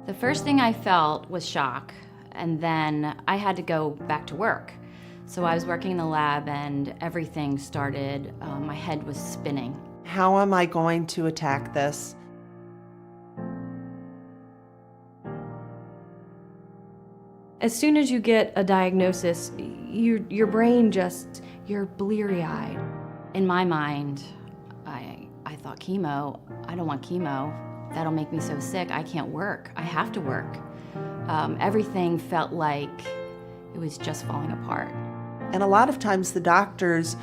The first thing I felt was shock, and then I had to go back to work. So I was working in the lab and everything started, my head was spinning. How am I going to attack this? As soon as you get a diagnosis, your brain just, you're bleary-eyed. In my mind, I thought chemo, I don't want chemo. That'll make me so sick, I can't work. I have to work. Everything felt like it was just falling apart. And a lot of times the doctors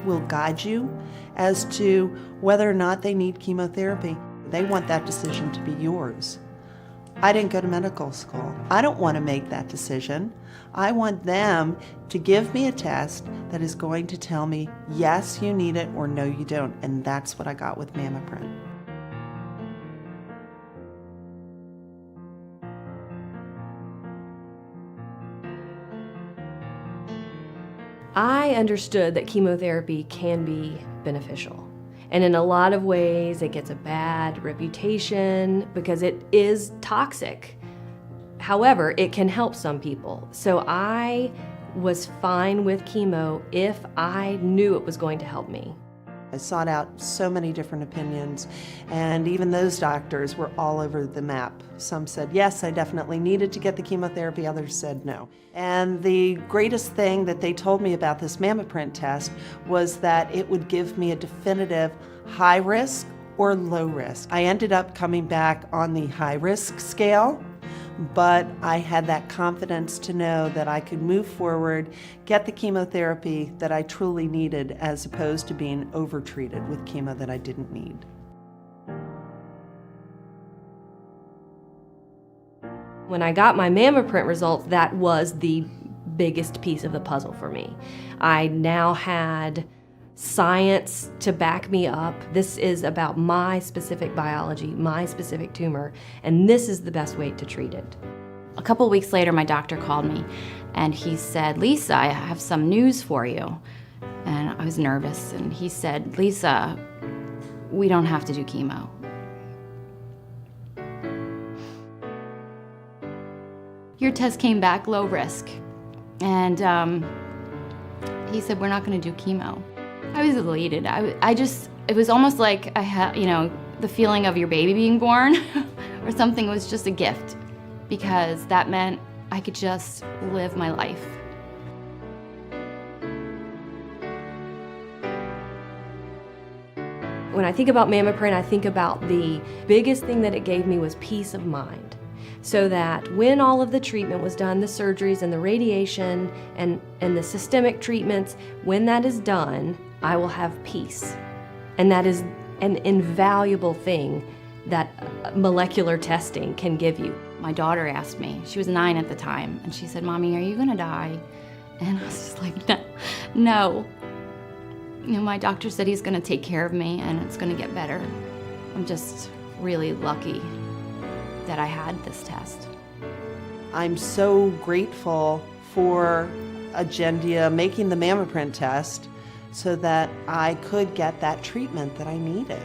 will guide you as to whether or not they need chemotherapy. They want that decision to be yours. I didn't go to medical school. I don't want to make that decision. I want them to give me a test that is going to tell me, yes, you need it, or no, you don't. And that's what I got with MammaPrint. I understood that chemotherapy can be beneficial. And in a lot of ways, it gets a bad reputation because it is toxic. However, it can help some people. So I was fine with chemo if I knew it was going to help me. I sought out so many different opinions, and even those doctors were all over the map. Some said, yes, I definitely needed to get the chemotherapy, others said no. And the greatest thing that they told me about this MammaPrint test was that it would give me a definitive high risk or low risk. I ended up coming back on the high risk scale, but I had that confidence to know that I could move forward, get the chemotherapy that I truly needed, as opposed to being overtreated with chemo that I didn't need. When I got my MammaPrint results, that was the biggest piece of the puzzle for me. I now had science to back me up. This is about my specific biology, my specific tumor, and this is the best way to treat it. A couple weeks later, my doctor called me and he said, Lisa, I have some news for you. And I was nervous, and he said, Lisa, we don't have to do chemo. Your test came back low risk. And he said, we're not gonna do chemo. I was elated. It was almost like I had, the feeling of your baby being born or something. Was just a gift, because that meant I could just live my life. When I think about MammaPrint, I think about the biggest thing that it gave me was peace of mind. So that when all of the treatment was done, the surgeries and the radiation and the systemic treatments, when that is done, I will have peace. And that is an invaluable thing that molecular testing can give you. My daughter asked me, she was 9 at the time, and she said, Mommy, are you gonna die? And I was just like, no. My doctor said he's gonna take care of me and it's gonna get better. I'm just really lucky that I had this test. I'm so grateful for Agendia making the MammaPrint test so that I could get that treatment that I needed.